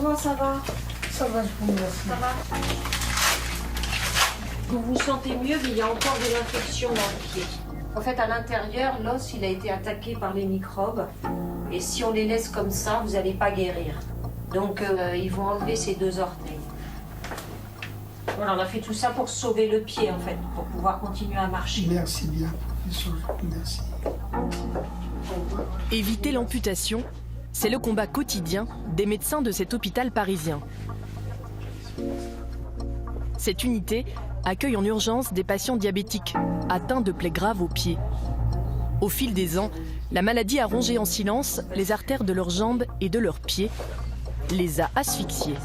Comment ça va? Ça va, je vous remercie. Ça va? Vous vous sentez mieux, mais il y a encore de l'infection dans le pied. En fait, à l'intérieur, l'os, il a été attaqué par les microbes. Et si on les laisse comme ça, vous n'allez pas guérir. Donc, ils vont enlever ces 2 orteils. Voilà, on a fait tout ça pour sauver le pied, en fait, pour pouvoir continuer à marcher. Merci bien, professeur. Merci. Éviter l'amputation, c'est le combat quotidien des médecins de cet hôpital parisien. Cette unité accueille en urgence des patients diabétiques atteints de plaies graves aux pieds. Au fil des ans, la maladie a rongé en silence les artères de leurs jambes et de leurs pieds, les a asphyxiés.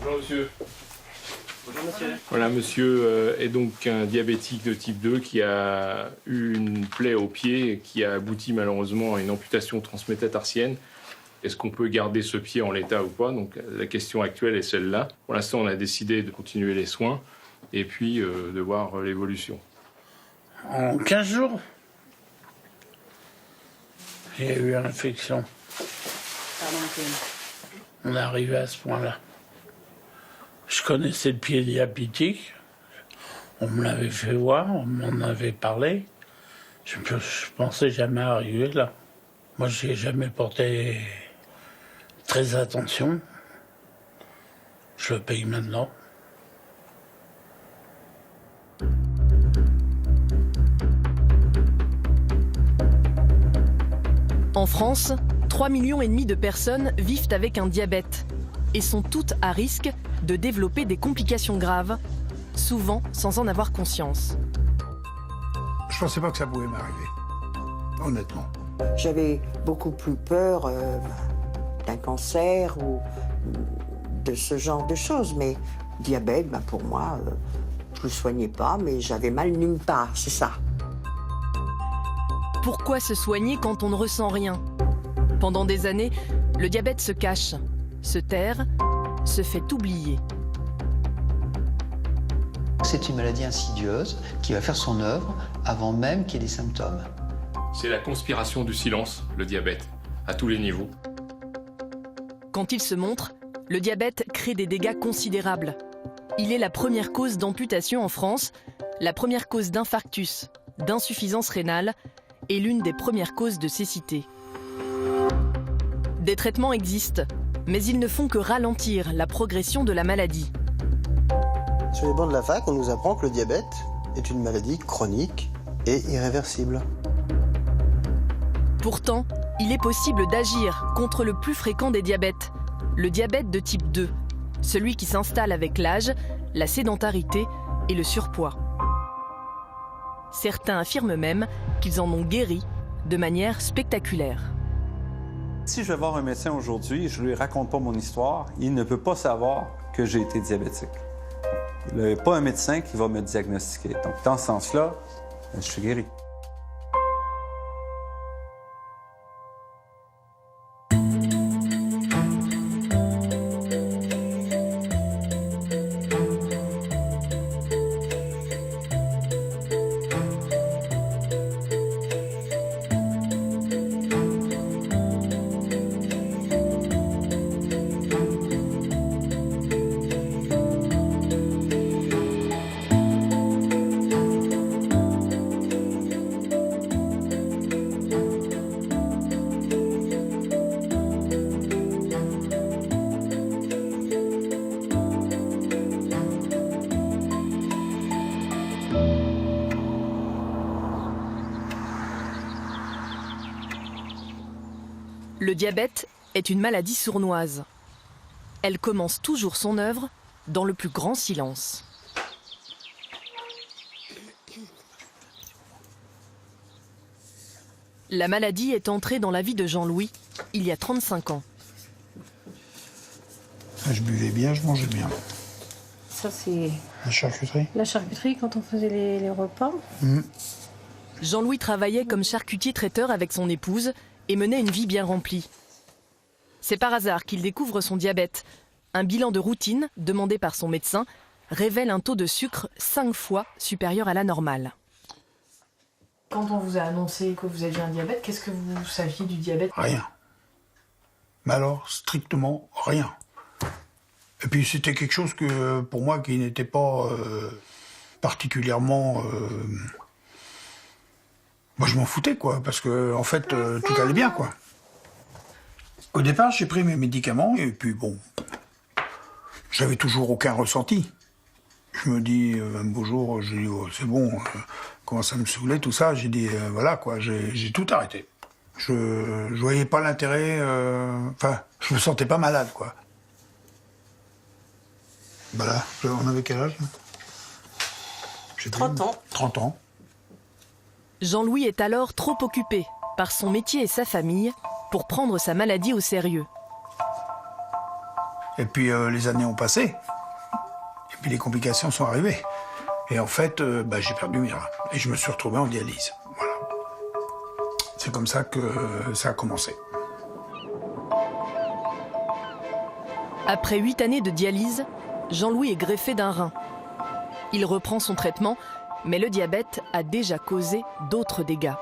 Bonjour monsieur. Bonjour monsieur. Voilà, monsieur est donc un diabétique de type 2 qui a eu une plaie au pied qui a abouti malheureusement à une amputation transmétatarsienne. Est-ce qu'on peut garder ce pied en l'état ou pas? Donc la question actuelle est celle-là. Pour l'instant, on a décidé de continuer les soins et puis de voir l'évolution. En 15 jours, j'ai eu une infection. On est arrivé à ce point-là. Je connaissais le pied diabétique. On me l'avait fait voir, on m'en avait parlé. Je pensais jamais arriver là. Moi, j'y ai jamais porté très attention. Je le paye maintenant. En France, 3,5 millions de personnes vivent avec un diabète et sont toutes à risque de développer des complications graves, souvent sans en avoir conscience. Je pensais pas que ça pouvait m'arriver, honnêtement. J'avais beaucoup plus peur d'un cancer ou de ce genre de choses. Mais diabète, pour moi, je ne le soignais pas, mais j'avais mal nulle part, c'est ça. Pourquoi se soigner quand on ne ressent rien? Pendant des années, le diabète se cache, se terre, se fait oublier. C'est une maladie insidieuse qui va faire son œuvre avant même qu'il y ait des symptômes. C'est la conspiration du silence, le diabète, à tous les niveaux. Quand il se montre, le diabète crée des dégâts considérables. Il est la première cause d'amputation en France, la première cause d'infarctus, d'insuffisance rénale et l'une des premières causes de cécité. Des traitements existent, mais ils ne font que ralentir la progression de la maladie. Sur les bancs de la fac, on nous apprend que le diabète est une maladie chronique et irréversible. Pourtant, il est possible d'agir contre le plus fréquent des diabètes, le diabète de type 2, celui qui s'installe avec l'âge, la sédentarité et le surpoids. Certains affirment même qu'ils en ont guéri de manière spectaculaire. Si je vais voir un médecin aujourd'hui et je ne lui raconte pas mon histoire, il ne peut pas savoir que j'ai été diabétique. Il n'y a pas un médecin qui va me diagnostiquer. Donc, dans ce sens-là, je suis guéri. Le diabète est une maladie sournoise. Elle commence toujours son œuvre dans le plus grand silence. La maladie est entrée dans la vie de Jean-Louis il y a 35 ans. Je buvais bien, je mangeais bien. Ça, c'est La charcuterie. la charcuterie quand on faisait les repas. Jean-Louis travaillait comme charcutier traiteur avec son épouse et menait une vie bien remplie. C'est par hasard qu'il découvre son diabète. Un bilan de routine, demandé par son médecin, révèle un taux de sucre 5 fois supérieur à la normale. Quand on vous a annoncé que vous aviez un diabète, qu'est-ce que vous saviez du diabète? Rien. Mais alors, strictement rien. Et puis c'était quelque chose que, pour moi, qui n'était pas particulièrement... Moi, je m'en foutais, quoi, parce que, en fait, tout allait bien, quoi. Au départ, j'ai pris mes médicaments, et puis bon, j'avais toujours aucun ressenti. Je me dis, un beau jour, j'ai dit, oh, c'est bon, commence à me saouler, tout ça. J'ai dit, voilà, quoi, j'ai tout arrêté. Je voyais pas l'intérêt, enfin, je me sentais pas malade, quoi. Voilà, on avait quel âge? 30 ans. 30 ans. Jean-Louis est alors trop occupé par son métier et sa famille pour prendre sa maladie au sérieux. Et puis les années ont passé. Et puis les complications sont arrivées. Et en fait, j'ai perdu mes reins. Et je me suis retrouvé en dialyse. Voilà. C'est comme ça que ça a commencé. Après 8 années de dialyse, Jean-Louis est greffé d'un rein. Il reprend son traitement, mais le diabète a déjà causé d'autres dégâts.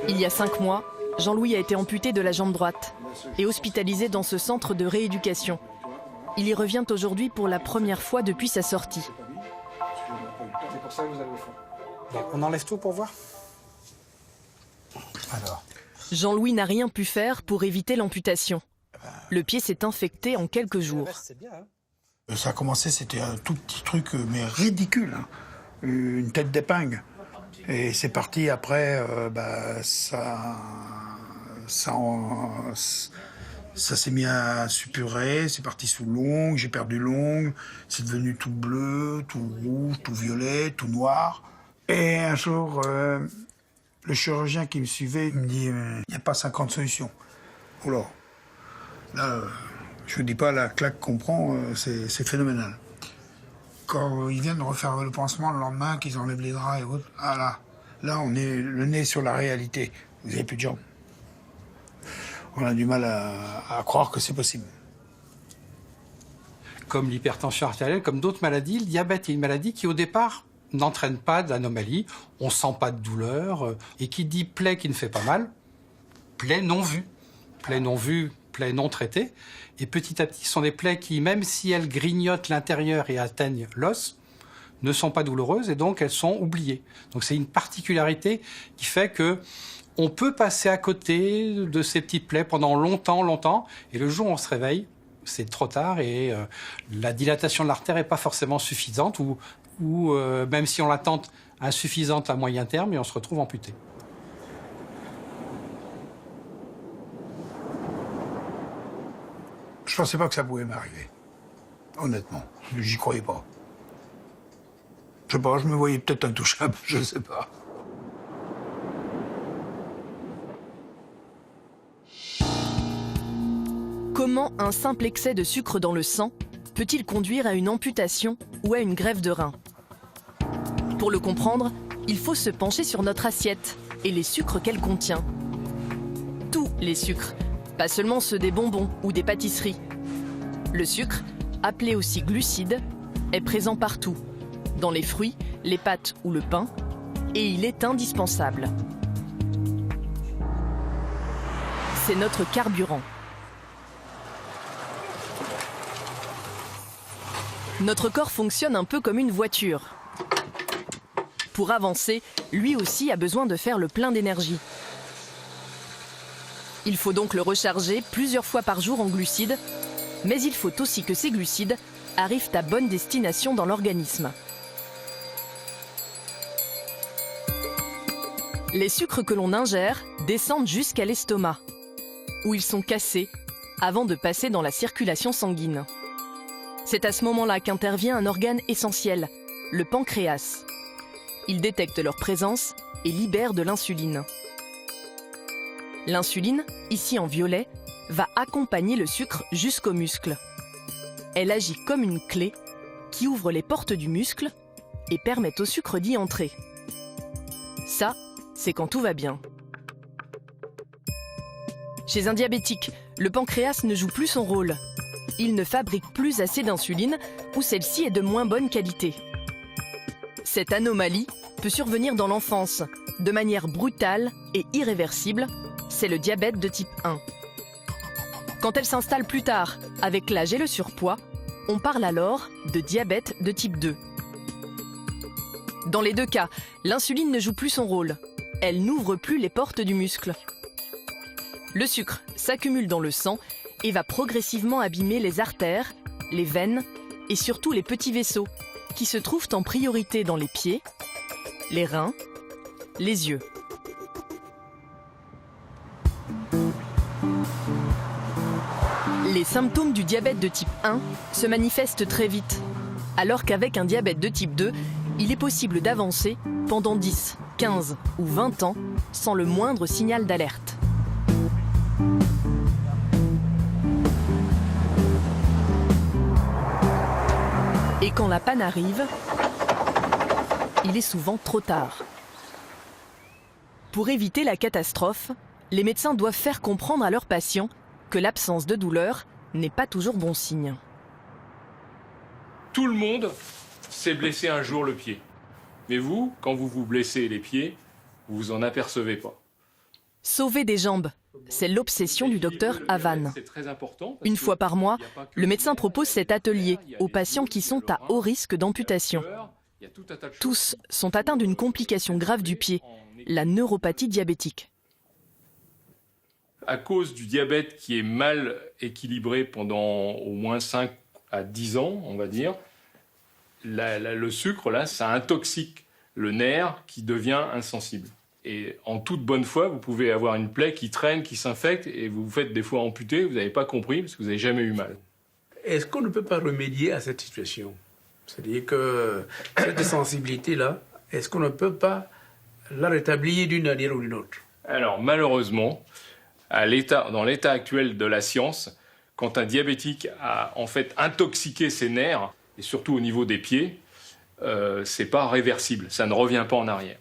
Il y a 5 mois, Jean-Louis a été amputé de la jambe droite et hospitalisé dans ce centre de rééducation. Il y revient aujourd'hui pour la première fois depuis sa sortie. C'est pour ça que vous avez faim. On enlève tout pour voir. Alors. Jean-Louis n'a rien pu faire pour éviter l'amputation. Le pied s'est infecté en quelques jours. Ça a commencé, c'était un tout petit truc, mais ridicule, hein. Une tête d'épingle. Et c'est parti après, ça s'est mis à suppurer, c'est parti sous l'ongle, j'ai perdu l'ongle, c'est devenu tout bleu, tout rouge, tout violet, tout noir. Et un jour, le chirurgien qui me suivait me dit il n'y a pas 50 solutions. Oula, là, je ne dis pas la claque qu'on prend, c'est phénoménal. Quand ils viennent de refaire le pansement le lendemain, qu'ils enlèvent les draps et autres, là on est le nez sur la réalité. Vous n'avez plus de jambes. On a du mal à croire que c'est possible. Comme l'hypertension artérielle, comme d'autres maladies, le diabète est une maladie qui, au départ, n'entraîne pas d'anomalie. On ne sent pas de douleur. Et qui dit plaie qui ne fait pas mal, plaie non vue. Plaie non vue, plaie non traitée. Et petit à petit, ce sont des plaies qui, même si elles grignotent l'intérieur et atteignent l'os, ne sont pas douloureuses et donc elles sont oubliées. Donc c'est une particularité qui fait que on peut passer à côté de ces petites plaies pendant longtemps, et le jour où on se réveille, c'est trop tard et la dilatation de l'artère n'est pas forcément suffisante ou même si on la tente insuffisante à moyen terme, et on se retrouve amputé. Je pensais pas que ça pouvait m'arriver. Honnêtement, j'y croyais pas. Je sais pas, je me voyais peut-être intouchable, je sais pas. Comment un simple excès de sucre dans le sang peut-il conduire à une amputation ou à une greffe de rein? Pour le comprendre, il faut se pencher sur notre assiette et les sucres qu'elle contient. Tous les sucres, pas seulement ceux des bonbons ou des pâtisseries. Le sucre, appelé aussi glucide, est présent partout, dans les fruits, les pâtes ou le pain, et il est indispensable. C'est notre carburant. Notre corps fonctionne un peu comme une voiture. Pour avancer, lui aussi a besoin de faire le plein d'énergie. Il faut donc le recharger plusieurs fois par jour en glucides, mais il faut aussi que ces glucides arrivent à bonne destination dans l'organisme. Les sucres que l'on ingère descendent jusqu'à l'estomac, où ils sont cassés avant de passer dans la circulation sanguine. C'est à ce moment-là qu'intervient un organe essentiel, le pancréas. Il détecte leur présence et libère de l'insuline. L'insuline, ici en violet, va accompagner le sucre jusqu'au muscle. Elle agit comme une clé qui ouvre les portes du muscle et permet au sucre d'y entrer. Ça, c'est quand tout va bien. Chez un diabétique, le pancréas ne joue plus son rôle. Il ne fabrique plus assez d'insuline ou celle-ci est de moins bonne qualité. Cette anomalie peut survenir dans l'enfance, de manière brutale et irréversible, c'est le diabète de type 1. Quand elle s'installe plus tard, avec l'âge et le surpoids, on parle alors de diabète de type 2. Dans les deux cas, l'insuline ne joue plus son rôle. Elle n'ouvre plus les portes du muscle. Le sucre s'accumule dans le sang et va progressivement abîmer les artères, les veines et surtout les petits vaisseaux qui se trouvent en priorité dans les pieds, les reins, les yeux. Les symptômes du diabète de type 1 se manifestent très vite, alors qu'avec un diabète de type 2, il est possible d'avancer pendant 10, 15 ou 20 ans sans le moindre signal d'alerte. Et quand la panne arrive, il est souvent trop tard. Pour éviter la catastrophe, les médecins doivent faire comprendre à leurs patients que l'absence de douleur n'est pas toujours bon signe. Tout le monde s'est blessé un jour le pied. Mais vous, quand vous vous blessez les pieds, vous vous en apercevez pas. Sauver des jambes, c'est l'obsession du docteur Havan. C'est très important. Une fois par mois, le médecin propose cet atelier aux patients qui sont à haut risque d'amputation. Tous sont atteints d'une complication grave du pied, la neuropathie diabétique. À cause du diabète qui est mal équilibré pendant au moins 5 à 10 ans, on va dire, le sucre, là, ça intoxique le nerf qui devient insensible. Et en toute bonne foi, vous pouvez avoir une plaie qui traîne, qui s'infecte, et vous vous faites des fois amputer, vous n'avez pas compris, parce que vous n'avez jamais eu mal. Est-ce qu'on ne peut pas remédier à cette situation? C'est-à-dire que cette sensibilité-là, est-ce qu'on ne peut pas la rétablir d'une manière ou d'une autre? Alors, malheureusement, dans l'état actuel de la science, quand un diabétique a en fait intoxiqué ses nerfs, et surtout au niveau des pieds, c'est pas réversible, ça ne revient pas en arrière.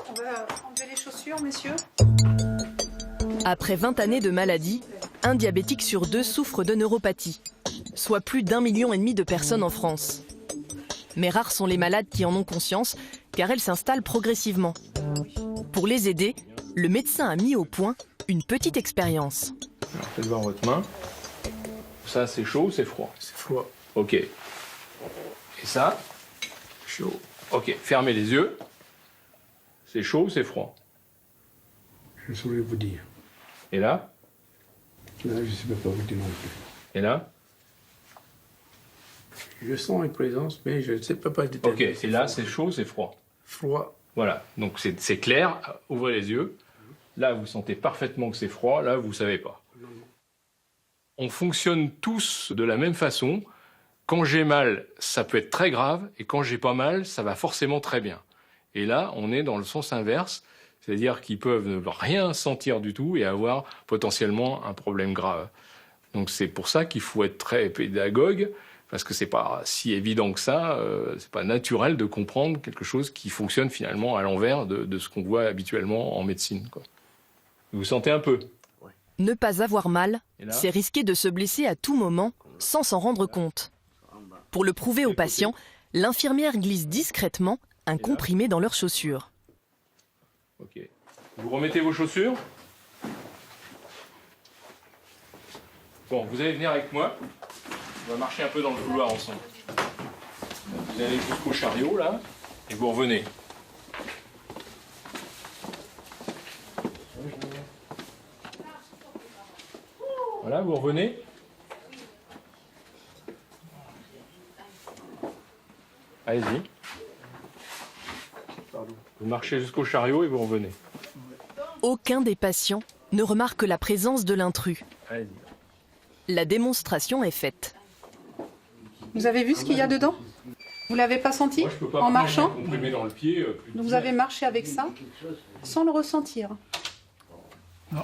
On va enlever les chaussures, messieurs. Après 20 années de maladie, un diabétique sur 2 souffre de neuropathie, soit plus d'1,5 million de personnes en France. Mais rares sont les malades qui en ont conscience, car elle s'installe progressivement. Pour les aider, le médecin a mis au point une petite expérience. Alors, faites voir votre main. Ça, c'est chaud ou c'est froid? C'est froid. Ok. Et ça? Chaud. Ok, fermez les yeux. C'est chaud ou c'est froid? Je ne saurais vous dire. Et là? Là, je ne sais pas vous dire non plus. Et là? Je sens une présence, mais je ne sais pas dire. Ok, et là, c'est chaud ou c'est froid? Froid. Voilà, donc c'est clair, ouvrez les yeux. Là, vous sentez parfaitement que c'est froid, là, vous ne savez pas. On fonctionne tous de la même façon. Quand j'ai mal, ça peut être très grave, et quand j'ai pas mal, ça va forcément très bien. Et là, on est dans le sens inverse, c'est-à-dire qu'ils peuvent ne rien sentir du tout et avoir potentiellement un problème grave. Donc c'est pour ça qu'il faut être très pédagogue, parce que c'est pas si évident que ça, c'est pas naturel de comprendre quelque chose qui fonctionne finalement à l'envers de ce qu'on voit habituellement en médecine, quoi. Vous sentez un peu? Ne pas avoir mal, c'est risquer de se blesser à tout moment sans s'en rendre compte. Pour le prouver aux patients, l'infirmière glisse discrètement un comprimé dans leurs chaussures. Ok. Vous remettez vos chaussures. Bon, vous allez venir avec moi. On va marcher un peu dans le couloir ensemble. Vous allez jusqu'au chariot, là, et vous revenez. Voilà, vous revenez. Allez-y. Vous marchez jusqu'au chariot et vous revenez. Aucun des patients ne remarque la présence de l'intrus. Allez-y. La démonstration est faite. Vous avez vu ce qu'il y a dedans? Vous l'avez pas senti en marchant? Dans le pied, Donc vous avez marché avec ça sans le ressentir. Non.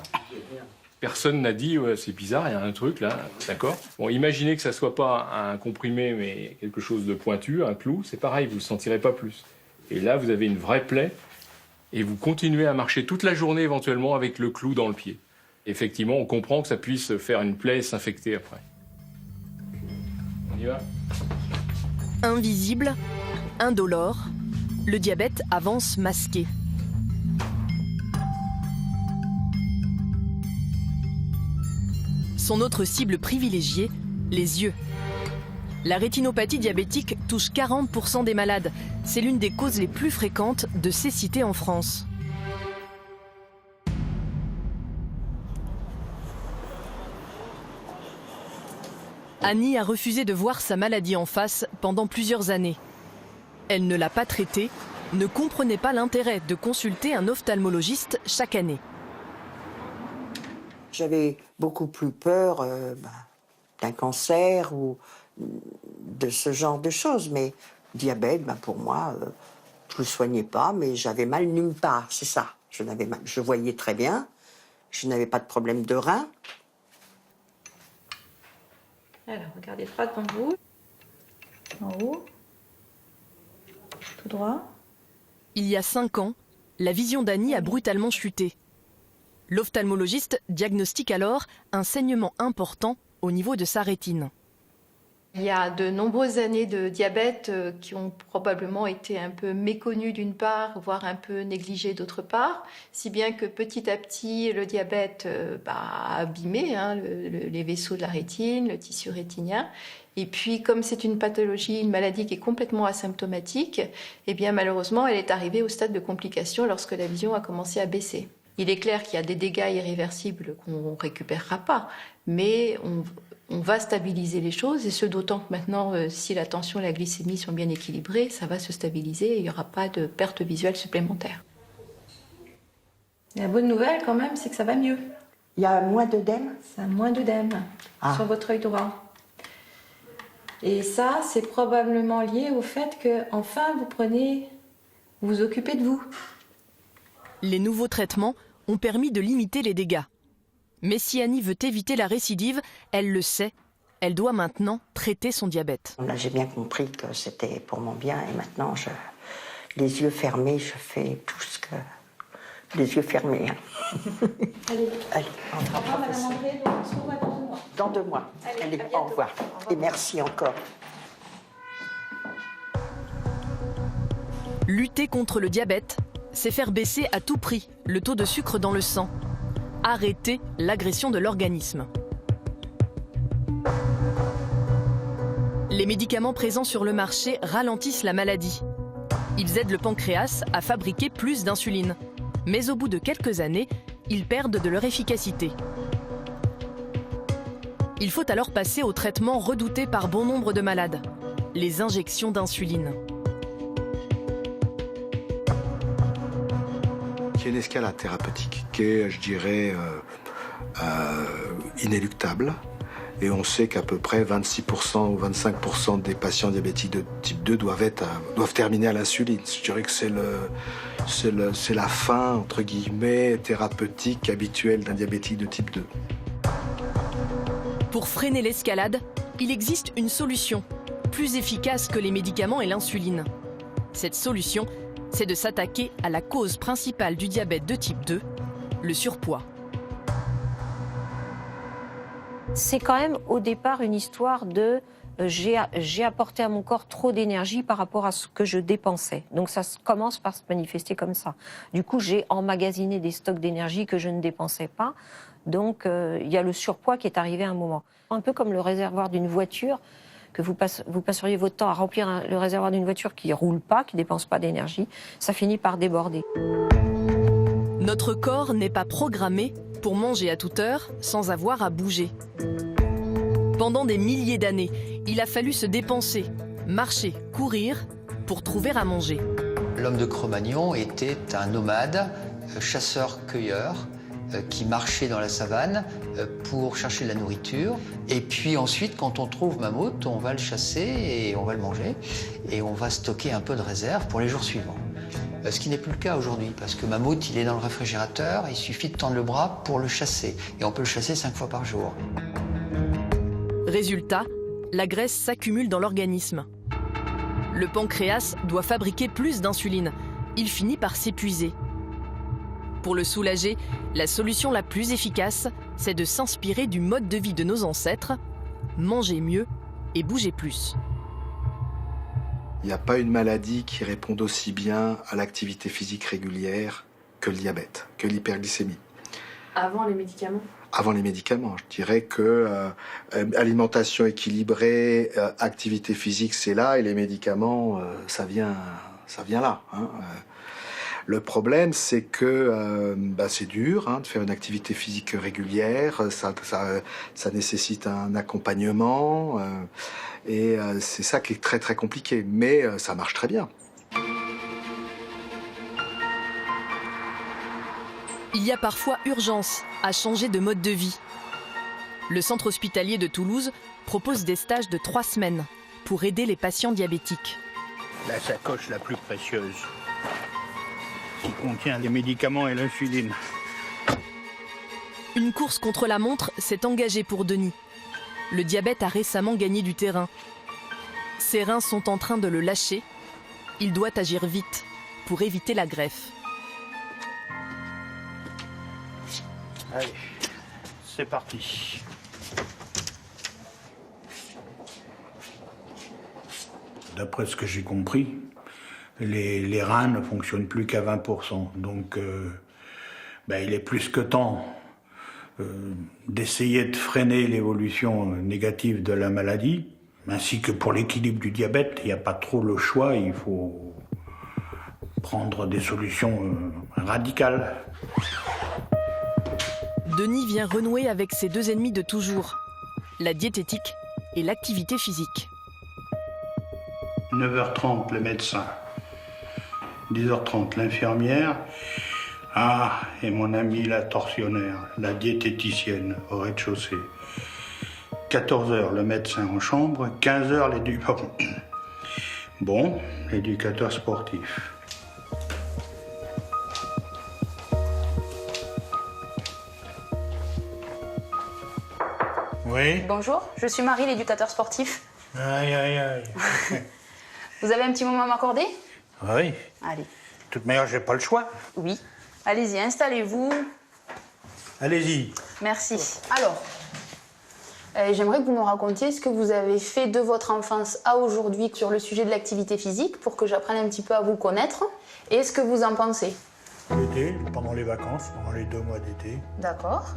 Personne n'a dit ouais, c'est bizarre, il y a un truc là, d'accord? Bon, imaginez que ça soit pas un comprimé mais quelque chose de pointu, un clou, c'est pareil, vous ne sentirez pas plus. Et là, vous avez une vraie plaie et vous continuez à marcher toute la journée éventuellement avec le clou dans le pied. Effectivement, on comprend que ça puisse faire une plaie et s'infecter après. On y va? Invisible, indolore, Le diabète avance masqué. Son autre cible privilégiée, les yeux. La rétinopathie diabétique touche 40% des malades. C'est l'une des causes les plus fréquentes de cécité en France. Annie a refusé de voir sa maladie en face pendant plusieurs années. Elle ne l'a pas traitée, ne comprenait pas l'intérêt de consulter un ophtalmologiste chaque année. J'avais beaucoup plus peur d'un cancer ou de ce genre de choses. Mais diabète, pour moi, je ne le soignais pas, mais j'avais mal nulle part, c'est ça. Je voyais très bien, je n'avais pas de problème de rein. Alors, regardez droit devant vous. En haut. Tout droit. Il y a 5 ans, la vision d'Annie a brutalement chuté. L'ophtalmologiste diagnostique alors un saignement important au niveau de sa rétine. Il y a de nombreuses années de diabète qui ont probablement été un peu méconnues d'une part, voire un peu négligées d'autre part, si bien que petit à petit, le diabète a abîmé les vaisseaux de la rétine, le tissu rétinien. Et puis, comme c'est une pathologie, une maladie qui est complètement asymptomatique, eh bien malheureusement, elle est arrivée au stade de complication lorsque la vision a commencé à baisser. Il est clair qu'il y a des dégâts irréversibles qu'on ne récupérera pas, mais on va stabiliser les choses, et ce d'autant que maintenant, si la tension et la glycémie sont bien équilibrées, ça va se stabiliser et il n'y aura pas de perte visuelle supplémentaire. La bonne nouvelle quand même, c'est que ça va mieux. Il y a moins d'œdème ? Ça a moins d'œdème sur votre œil droit. Et ça, c'est probablement lié au fait que, enfin, vous vous occupez de vous. Les nouveaux traitements ont permis de limiter les dégâts. Mais si Annie veut éviter la récidive, elle le sait, elle doit maintenant traiter son diabète. Là, j'ai bien compris que c'était pour mon bien et maintenant, les yeux fermés, je fais tout ce que... Les yeux fermés. Allez, au revoir, Madame André, donc on se revoit dans 2 mois. Dans 2 mois. Allez, au revoir. Et merci encore. Lutter contre le diabète, c'est faire baisser à tout prix le taux de sucre dans le sang. Arrêter l'agression de l'organisme. Les médicaments présents sur le marché ralentissent la maladie. Ils aident le pancréas à fabriquer plus d'insuline. Mais au bout de quelques années, ils perdent de leur efficacité. Il faut alors passer au traitement redouté par bon nombre de malades, les injections d'insuline. Il y a une escalade thérapeutique qui est, je dirais, inéluctable. Et on sait qu'à peu près 26% ou 25% des patients diabétiques de type 2 doivent terminer à l'insuline. Je dirais que c'est la fin, entre guillemets, thérapeutique habituelle d'un diabétique de type 2. Pour freiner l'escalade, il existe une solution, plus efficace que les médicaments et l'insuline. Cette solution, c'est de s'attaquer à la cause principale du diabète de type 2, le surpoids. C'est quand même au départ une histoire de j'ai apporté à mon corps trop d'énergie par rapport à ce que je dépensais. Donc ça commence par se manifester comme ça. Du coup, j'ai emmagasiné des stocks d'énergie que je ne dépensais pas. Donc il y a le surpoids qui est arrivé à un moment. Un peu comme le réservoir d'une voiture, que vous passeriez votre temps à remplir le réservoir d'une voiture qui ne roule pas, qui ne dépense pas d'énergie, ça finit par déborder. Notre corps n'est pas programmé pour manger à toute heure sans avoir à bouger. Pendant des milliers d'années, il a fallu se dépenser, marcher, courir pour trouver à manger. L'homme de Cro-Magnon était un nomade, chasseur-cueilleur, qui marchait dans la savane pour chercher de la nourriture. Et puis ensuite, quand on trouve mammouth, on va le chasser et on va le manger. Et on va stocker un peu de réserve pour les jours suivants. Ce qui n'est plus le cas aujourd'hui, parce que mammouth, il est dans le réfrigérateur, il suffit de tendre le bras pour le chasser. Et on peut le chasser 5 fois par jour. Résultat, la graisse s'accumule dans l'organisme. Le pancréas doit fabriquer plus d'insuline. Il finit par s'épuiser. Pour le soulager, la solution la plus efficace, c'est de s'inspirer du mode de vie de nos ancêtres, manger mieux et bouger plus. Il n'y a pas une maladie qui réponde aussi bien à l'activité physique régulière que le diabète, que l'hyperglycémie. Avant les médicaments ? Avant les médicaments, je dirais que alimentation équilibrée, activité physique, c'est là, et les médicaments, ça vient là. Hein. Le problème, c'est que c'est dur de faire une activité physique régulière, ça nécessite un accompagnement, et c'est ça qui est très très compliqué, mais ça marche très bien. Il y a parfois urgence à changer de mode de vie. Le centre hospitalier de Toulouse propose des stages de 3 semaines pour aider les patients diabétiques. La sacoche la plus précieuse, qui contient les médicaments et l'insuline. Une course contre la montre s'est engagée pour Denis. Le diabète a récemment gagné du terrain. Ses reins sont en train de le lâcher. Il doit agir vite pour éviter la greffe. Allez, c'est parti. D'après ce que j'ai compris, les reins ne fonctionnent plus qu'à 20%. Donc, il est plus que temps d'essayer de freiner l'évolution négative de la maladie, ainsi que pour l'équilibre du diabète. Il n'y a pas trop le choix, il faut prendre des solutions radicales. Denis vient renouer avec ses 2 ennemis de toujours, la diététique et l'activité physique. 9h30, le médecin. 10h30, l'infirmière. Ah, et mon ami la tortionnaire, la diététicienne au rez-de-chaussée. 14h, le médecin en chambre. 15h, l'éducateur sportif. Oui. Bonjour, je suis Marie, l'éducateur sportif. Aïe, aïe, aïe. Vous avez un petit moment à m'accorder ? Oui. Allez. De toute manière, j'ai pas le choix. Oui. Allez-y, installez-vous. Allez-y. Merci. Alors, j'aimerais que vous me racontiez ce que vous avez fait de votre enfance à aujourd'hui sur le sujet de l'activité physique pour que j'apprenne un petit peu à vous connaître et ce que vous en pensez. L'été, pendant les vacances, pendant les 2 mois d'été. D'accord.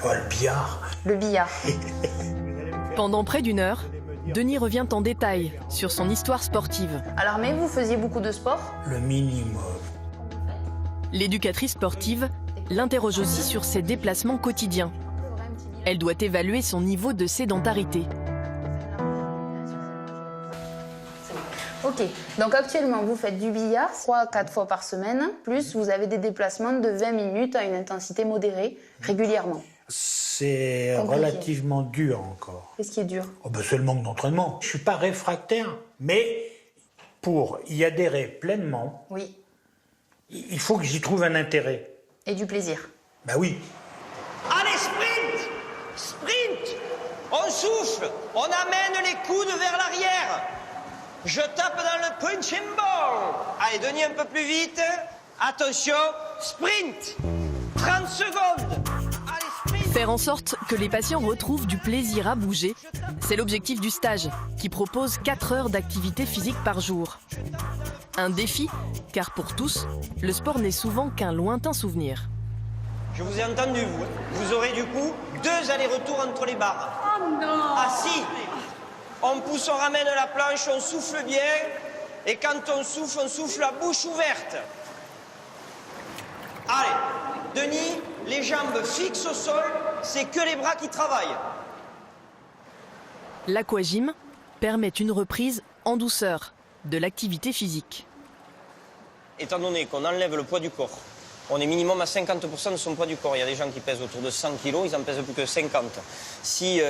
Oh, le billard. Le billard. Pendant près d'1 heure, Denis revient en détail sur son histoire sportive. Alors, mais vous faisiez beaucoup de sport ? Le minimum. L'éducatrice sportive l'interroge aussi sur ses déplacements quotidiens. Elle doit évaluer son niveau de sédentarité. Ok, donc actuellement vous faites du billard 3 à 4 fois par semaine, plus vous avez des déplacements de 20 minutes à une intensité modérée régulièrement. C'est compliqué. Relativement dur encore. Qu'est-ce qui est dur ? C'est le manque d'entraînement. Je suis pas réfractaire, mais pour y adhérer pleinement, oui, il faut que j'y trouve un intérêt. Et du plaisir. Ben oui. Allez, sprint! Sprint! On souffle, on amène les coudes vers l'arrière. Je tape dans le punching ball. Allez, Denis, un peu plus vite. Attention, sprint! 30 secondes. Faire en sorte que les patients retrouvent du plaisir à bouger, c'est l'objectif du stage, qui propose 4 heures d'activité physique par jour. Un défi, car pour tous, le sport n'est souvent qu'un lointain souvenir. Je vous ai entendu, vous. Vous aurez du coup 2 allers-retours entre les barres. Oh non! Ah si! On pousse, on ramène la planche, on souffle bien. Et quand on souffle la bouche ouverte. Allez, Denis, les jambes fixes au sol, c'est que les bras qui travaillent. L'aquagym permet une reprise en douceur de l'activité physique. Étant donné qu'on enlève le poids du corps, on est minimum à 50% de son poids du corps. Il y a des gens qui pèsent autour de 100 kg, ils en pèsent plus que 50. Si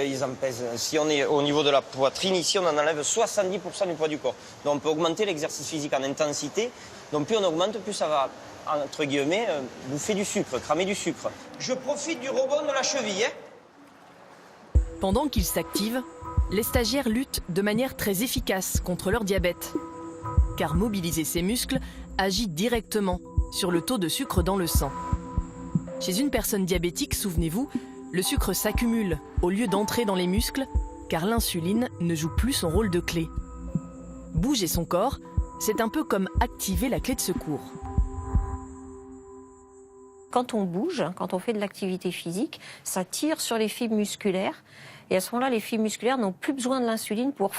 on est au niveau de la poitrine, ici, on en enlève 70% du poids du corps. Donc on peut augmenter l'exercice physique en intensité. Donc plus on augmente, plus ça va, entre guillemets, bouffer du sucre, cramer du sucre. Je profite du rebond de la cheville. Pendant qu'ils s'activent, les stagiaires luttent de manière très efficace contre leur diabète. Car mobiliser ces muscles agit directement sur le taux de sucre dans le sang. Chez une personne diabétique, souvenez-vous, le sucre s'accumule au lieu d'entrer dans les muscles, car l'insuline ne joue plus son rôle de clé. Bouger son corps, c'est un peu comme activer la clé de secours. Quand on bouge, quand on fait de l'activité physique, ça tire sur les fibres musculaires. Et à ce moment-là, les fibres musculaires n'ont plus besoin de l'insuline pour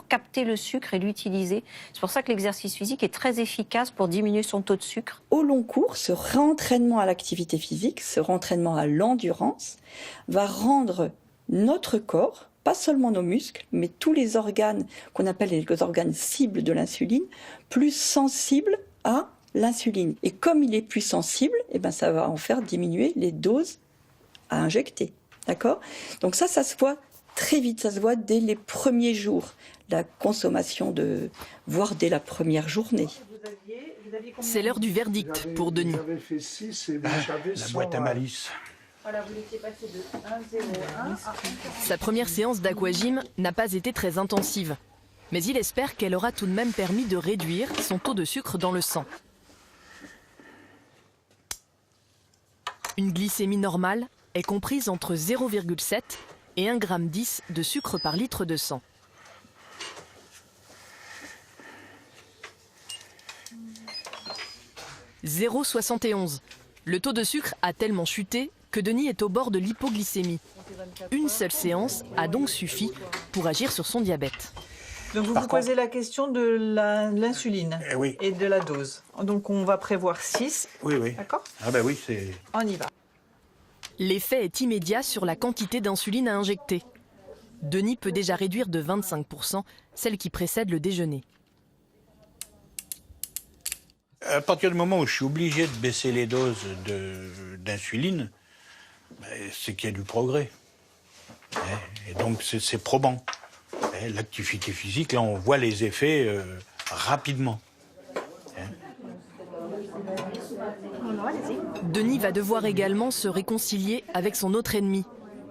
capter le sucre et l'utiliser. C'est pour ça que l'exercice physique est très efficace pour diminuer son taux de sucre. Au long cours, ce réentraînement à l'activité physique, ce réentraînement à l'endurance, va rendre notre corps, pas seulement nos muscles, mais tous les organes qu'on appelle les organes cibles de l'insuline, plus sensibles à l'insuline. Et comme il est plus sensible, eh ben ça va en faire diminuer les doses à injecter. D'accord ? Donc ça se voit très vite, ça se voit dès les premiers jours, la consommation voire dès la première journée. C'est l'heure du verdict pour Denis. La boîte à malice. Voilà, vous étiez passé de 1,01 à 1. Sa première séance d'aquagym n'a pas été très intensive, mais il espère qu'elle aura tout de même permis de réduire son taux de sucre dans le sang. Une glycémie normale est comprise entre 0,7 et 1,10 g de sucre par litre de sang. « 0,71. Le taux de sucre a tellement chuté que Denis est au bord de l'hypoglycémie. Une seule séance a donc suffi pour agir sur son diabète. Donc vous vous posez la question de l'insuline et de la dose. Donc on va prévoir 6. Oui. D'accord ? Ah ben oui, c'est... On y va. L'effet est immédiat sur la quantité d'insuline à injecter. Denis peut déjà réduire de 25% celle qui précède le déjeuner. À partir du moment où je suis obligé de baisser les doses d'insuline, c'est qu'il y a du progrès. Et donc c'est probant. L'activité physique, là on voit les effets rapidement. Denis va devoir également se réconcilier avec son autre ennemi,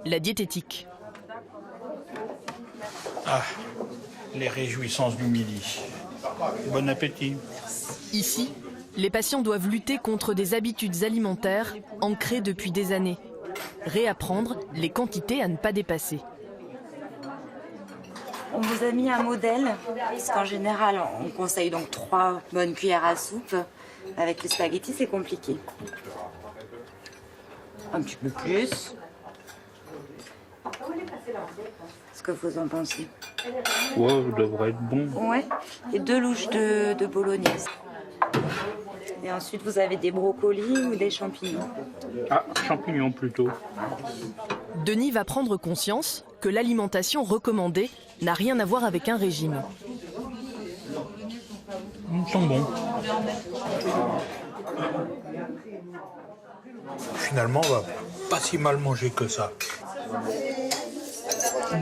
la diététique. Ah, les réjouissances du midi. Bon appétit. Ici, les patients doivent lutter contre des habitudes alimentaires ancrées depuis des années. Réapprendre les quantités à ne pas dépasser. On vous a mis un modèle, parce qu'en général, on conseille donc 3 bonnes cuillères à soupe. Avec les spaghettis, c'est compliqué. Un petit peu plus. Qu'est-ce que vous en pensez? Ouais, ça devrait être bon. Ouais. Et 2 louches de bolognaise. Et ensuite, vous avez des brocolis ou des champignons? Ah, champignons plutôt. Denis va prendre conscience que l'alimentation recommandée n'a rien à voir avec un régime. Ils sont bons. Finalement, on va pas si mal manger que ça.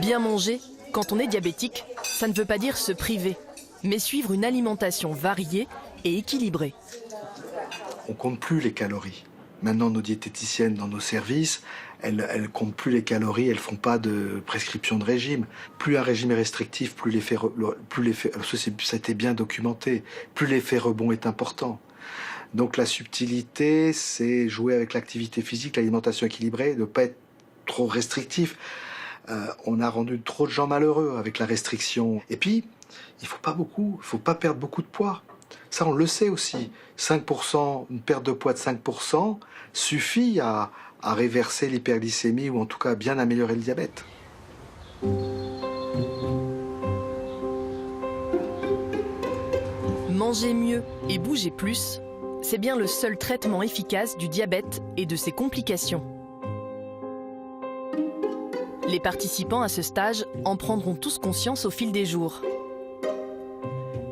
Bien manger, quand on est diabétique, ça ne veut pas dire se priver, mais suivre une alimentation variée et équilibrée. On compte plus les calories. Maintenant, nos diététiciennes dans nos services, elles comptent plus les calories, elles font pas de prescription de régime. Plus un régime est restrictif, plus l'effet, ça a été bien documenté, plus l'effet rebond est important. Donc la subtilité, c'est jouer avec l'activité physique, l'alimentation équilibrée, ne pas être trop restrictif. On a rendu trop de gens malheureux avec la restriction. Et puis, il faut pas perdre beaucoup de poids. Ça, on le sait aussi. 5%, une perte de poids de 5% suffit à réverser l'hyperglycémie ou en tout cas à bien améliorer le diabète. Manger mieux et bouger plus, c'est bien le seul traitement efficace du diabète et de ses complications. Les participants à ce stage en prendront tous conscience au fil des jours.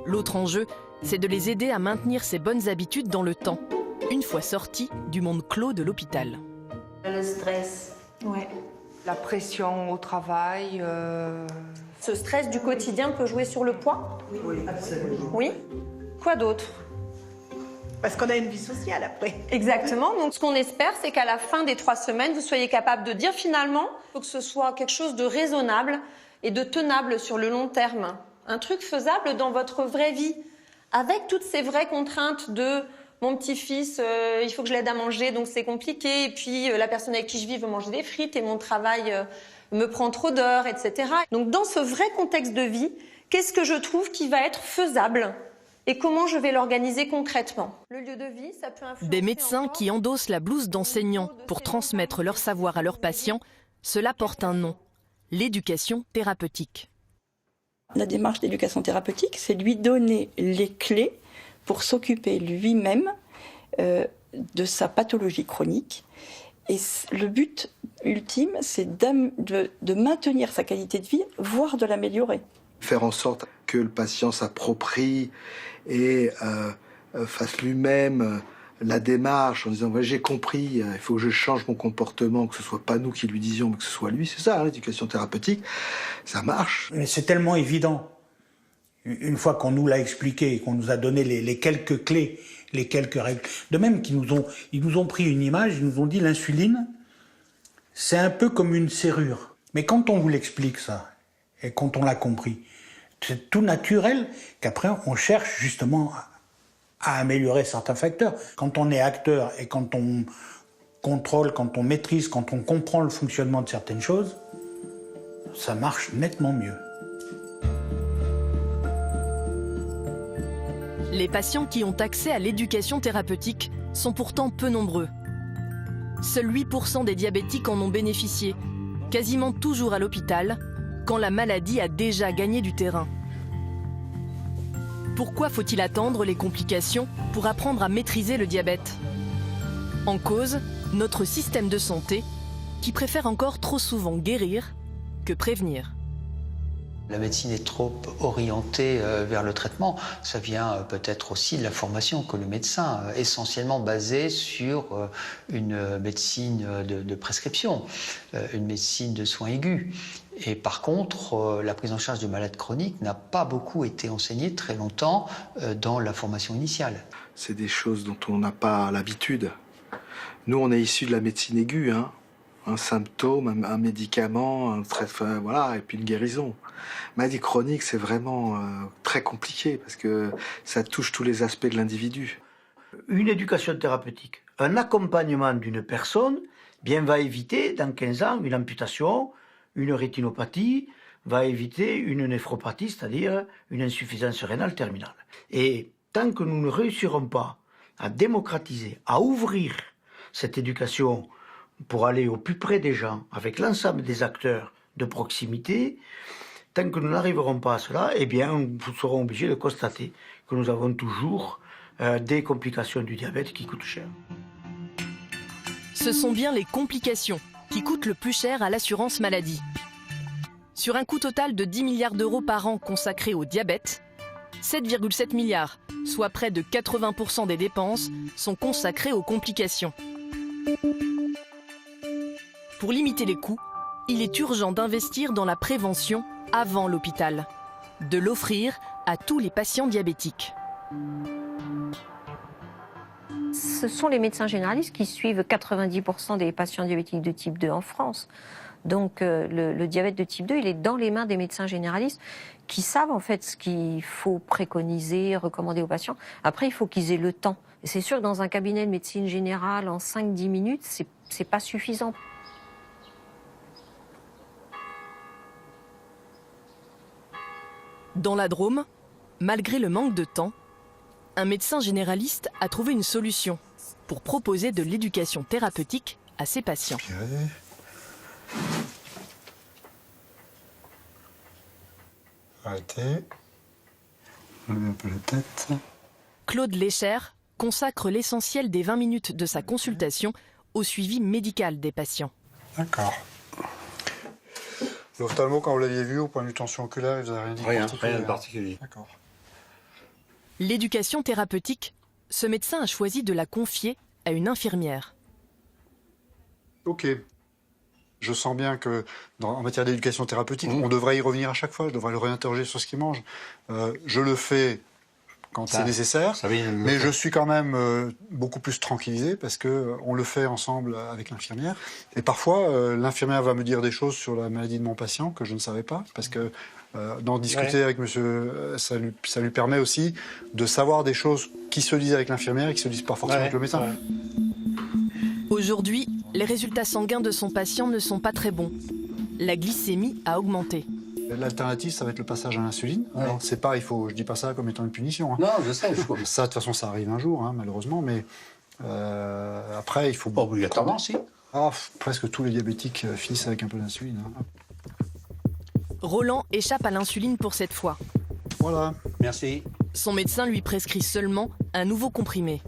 L'autre enjeu, c'est de les aider à maintenir ces bonnes habitudes dans le temps, une fois sortis du monde clos de l'hôpital. Le stress. Ouais. La pression au travail. Ce stress du quotidien peut jouer sur le poids? Oui, absolument. Oui. Quoi d'autre? Parce qu'on a une vie sociale après. Exactement. Donc ce qu'on espère, c'est qu'à la fin des 3 semaines, vous soyez capable de dire finalement, il faut que ce soit quelque chose de raisonnable et de tenable sur le long terme. Un truc faisable dans votre vraie vie, avec toutes ces vraies contraintes de mon petit-fils, il faut que je l'aide à manger, donc c'est compliqué, et puis la personne avec qui je vis veut manger des frites, et mon travail me prend trop d'heures, etc. Donc dans ce vrai contexte de vie, Qu'est-ce que je trouve qui va être faisable et comment je vais l'organiser concrètement? Le lieu de vie, ça peut influencer. Des médecins qui endossent la blouse d'enseignant pour transmettre leur savoir à leurs patients, cela porte un nom, l'éducation thérapeutique. La démarche d'éducation thérapeutique, c'est lui donner les clés pour s'occuper lui-même de sa pathologie chronique. Et le but ultime, c'est de maintenir sa qualité de vie, voire de l'améliorer. Faire en sorte que le patient s'approprie et fasse lui-même la démarche en disant « j'ai compris, il faut que je change mon comportement, que ce soit pas nous qui lui disions, mais que ce soit lui ». C'est ça, l'éducation thérapeutique, ça marche. Mais c'est tellement évident. Une fois qu'on nous l'a expliqué, qu'on nous a donné les quelques clés, les quelques règles. De même qu'ils nous ont pris une image, ils nous ont dit l'insuline, c'est un peu comme une serrure. Mais quand on vous l'explique ça, et quand on l'a compris, c'est tout naturel qu'après on cherche justement à améliorer certains facteurs. Quand on est acteur et quand on contrôle, quand on maîtrise, quand on comprend le fonctionnement de certaines choses, ça marche nettement mieux. Les patients qui ont accès à l'éducation thérapeutique sont pourtant peu nombreux. Seuls 8% des diabétiques en ont bénéficié, quasiment toujours à l'hôpital, quand la maladie a déjà gagné du terrain. Pourquoi faut-il attendre les complications pour apprendre à maîtriser le diabète? En cause, notre système de santé, qui préfère encore trop souvent guérir que prévenir. La médecine est trop orientée vers le traitement. Ça vient peut-être aussi de la formation que le médecin, essentiellement basée sur une médecine de prescription, une médecine de soins aigus. Et par contre, la prise en charge du malade chronique n'a pas beaucoup été enseignée très longtemps dans la formation initiale. C'est des choses dont on n'a pas l'habitude. Nous, on est issus de la médecine aiguë, hein. Un symptôme, un médicament, un traitement, voilà, et puis une guérison. Maladie chronique, c'est vraiment très compliqué parce que ça touche tous les aspects de l'individu. Une éducation thérapeutique, un accompagnement d'une personne, bien va éviter dans 15 ans une amputation, une rétinopathie, va éviter une néphropathie, c'est-à-dire une insuffisance rénale terminale. Et tant que nous ne réussirons pas à démocratiser, à ouvrir cette éducation pour aller au plus près des gens, avec l'ensemble des acteurs de proximité, tant que nous n'arriverons pas à cela, eh bien, nous serons obligés de constater que nous avons toujours des complications du diabète qui coûtent cher. Ce sont bien les complications qui coûtent le plus cher à l'assurance maladie. Sur un coût total de 10 milliards d'euros par an consacrés au diabète, 7,7 milliards, soit près de 80% des dépenses, sont consacrés aux complications. Pour limiter les coûts, il est urgent d'investir dans la prévention avant l'hôpital, de l'offrir à tous les patients diabétiques. Ce sont les médecins généralistes qui suivent 90% des patients diabétiques de type 2 en France. Donc le diabète de type 2, il est dans les mains des médecins généralistes qui savent en fait ce qu'il faut préconiser, recommander aux patients. Après, il faut qu'ils aient le temps. Et c'est sûr que dans un cabinet de médecine générale, en 5-10 minutes, c'est pas suffisant. Dans la Drôme, malgré le manque de temps, un médecin généraliste a trouvé une solution pour proposer de l'éducation thérapeutique à ses patients. Arrêtez. Levez un peu la tête. Claude Lécher consacre l'essentiel des 20 minutes de sa consultation au suivi médical des patients. D'accord. L'ophtalmo, quand vous l'aviez vu, au point de vue tension oculaire, il vous a rien dit de particulier. Rien de particulier. D'accord. L'éducation thérapeutique, ce médecin a choisi de la confier à une infirmière. Ok. Je sens bien que, en matière d'éducation thérapeutique, on devrait y revenir à chaque fois. Je devrais le réinterroger sur ce qu'il mange. Je le fais quand c'est nécessaire, mais je suis quand même beaucoup plus tranquillisé parce qu'on le fait ensemble avec l'infirmière. Et parfois, l'infirmière va me dire des choses sur la maladie de mon patient que je ne savais pas, parce que d'en discuter avec monsieur, ça lui permet aussi de savoir des choses qui se disent avec l'infirmière et qui se disent pas forcément avec le médecin. Aujourd'hui, les résultats sanguins de son patient ne sont pas très bons. La glycémie a augmenté. L'alternative, ça va être le passage à l'insuline. Ouais. Alors, c'est pas, je dis pas ça comme étant une punition. Hein. Non, je sais. Ça, de toute façon, ça arrive un jour, hein, malheureusement, mais après, il faut... Pas obligatoirement, si. Presque tous les diabétiques finissent avec un peu d'insuline. Hein. Roland échappe à l'insuline pour cette fois. Voilà. Merci. Son médecin lui prescrit seulement un nouveau comprimé.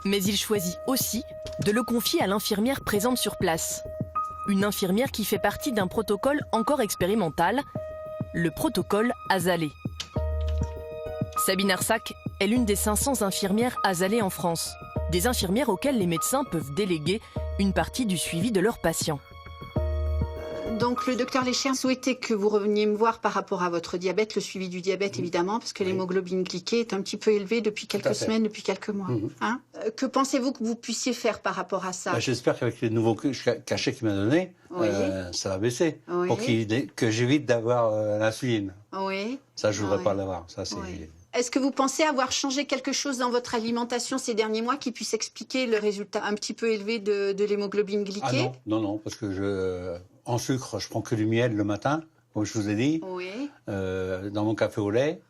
Mais il choisit aussi de le confier à l'infirmière présente sur place. Une infirmière qui fait partie d'un protocole encore expérimental, le protocole Azalée. Sabine Arsac est l'une des 500 infirmières Azalée en France. Des infirmières auxquelles les médecins peuvent déléguer une partie du suivi de leurs patients. Donc le docteur Lécher souhaitait que vous reveniez me voir par rapport à votre diabète, le suivi du diabète évidemment, parce que l'hémoglobine glyquée est un petit peu élevée depuis quelques semaines, depuis quelques mois. Hein, que pensez-vous que vous puissiez faire par rapport à ça? J'espère qu'avec les nouveaux cachets qu'il m'a donnés, ça va baisser, pour que j'évite d'avoir l'insuline. Oui. Ça, je ne voudrais pas l'avoir. Ça, c'est... Est-ce que vous pensez avoir changé quelque chose dans votre alimentation ces derniers mois qui puisse expliquer le résultat un petit peu élevé de l'hémoglobine glyquée? Non, parce que en sucre, je prends que du miel le matin, comme je vous ai dit, dans mon café au lait,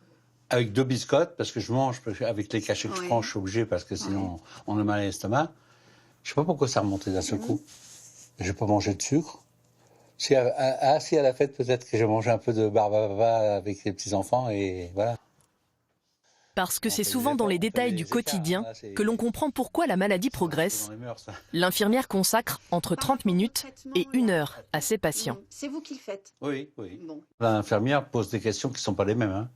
avec 2 biscottes, parce que je mange, avec les cachets que je prends, je suis obligé, parce que sinon on a mal à l'estomac. Je ne sais pas pourquoi ça remontait d'un seul coup. Je n'ai pas mangé de sucre. Si à la fête, peut-être que j'ai mangé un peu de barbava avec les petits-enfants, et voilà. Parce que c'est souvent dans les détails du quotidien que l'on comprend pourquoi la maladie progresse. L'infirmière consacre entre 30 minutes et 1 heure à ses patients. C'est vous qui le faites? Oui. Bon. L'infirmière pose des questions qui ne sont pas les mêmes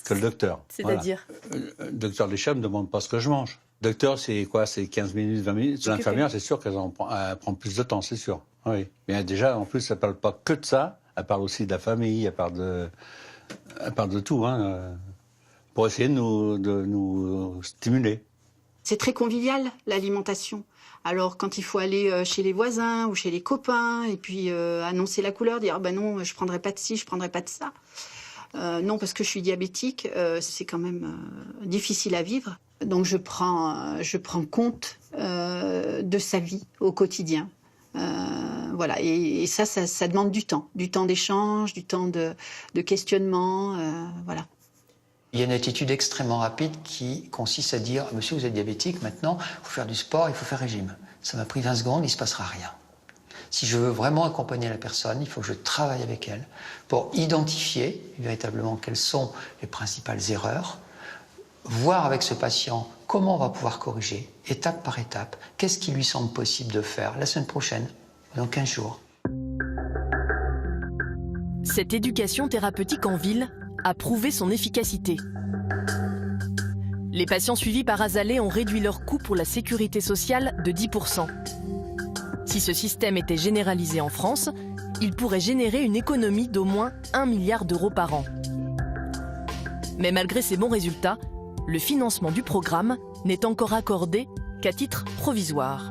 que le docteur. C'est-à-dire Le docteur Lécher ne me demande pas ce que je mange. Le docteur, c'est quoi? C'est 15 minutes, 20 minutes. L'infirmière, c'est sûr qu'elle prend plus de temps, c'est sûr. Oui. Mais déjà, en plus, elle ne parle pas que de ça. Elle parle aussi de la famille, elle parle de tout, pour essayer de nous stimuler. C'est très convivial, l'alimentation. Alors, quand il faut aller chez les voisins ou chez les copains, et puis annoncer la couleur, dire non, je ne prendrai pas de ci, je ne prendrai pas de ça. Non, parce que je suis diabétique, c'est quand même difficile à vivre. Donc, je prends compte de sa vie au quotidien. Voilà, et ça demande du temps d'échange, du temps de questionnement, voilà. Il y a une attitude extrêmement rapide qui consiste à dire « Monsieur, vous êtes diabétique, maintenant, il faut faire du sport, il faut faire régime. » Ça m'a pris 20 secondes, il ne se passera rien. Si je veux vraiment accompagner la personne, il faut que je travaille avec elle pour identifier véritablement quelles sont les principales erreurs, voir avec ce patient comment on va pouvoir corriger, étape par étape, qu'est-ce qui lui semble possible de faire la semaine prochaine, dans 15 jours. Cette éducation thérapeutique en ville a prouvé son efficacité. Les patients suivis par Azalée ont réduit leurs coûts pour la sécurité sociale de 10%. Si ce système était généralisé en France, il pourrait générer une économie d'au moins 1 milliard d'euros par an. Mais malgré ces bons résultats, le financement du programme n'est encore accordé qu'à titre provisoire.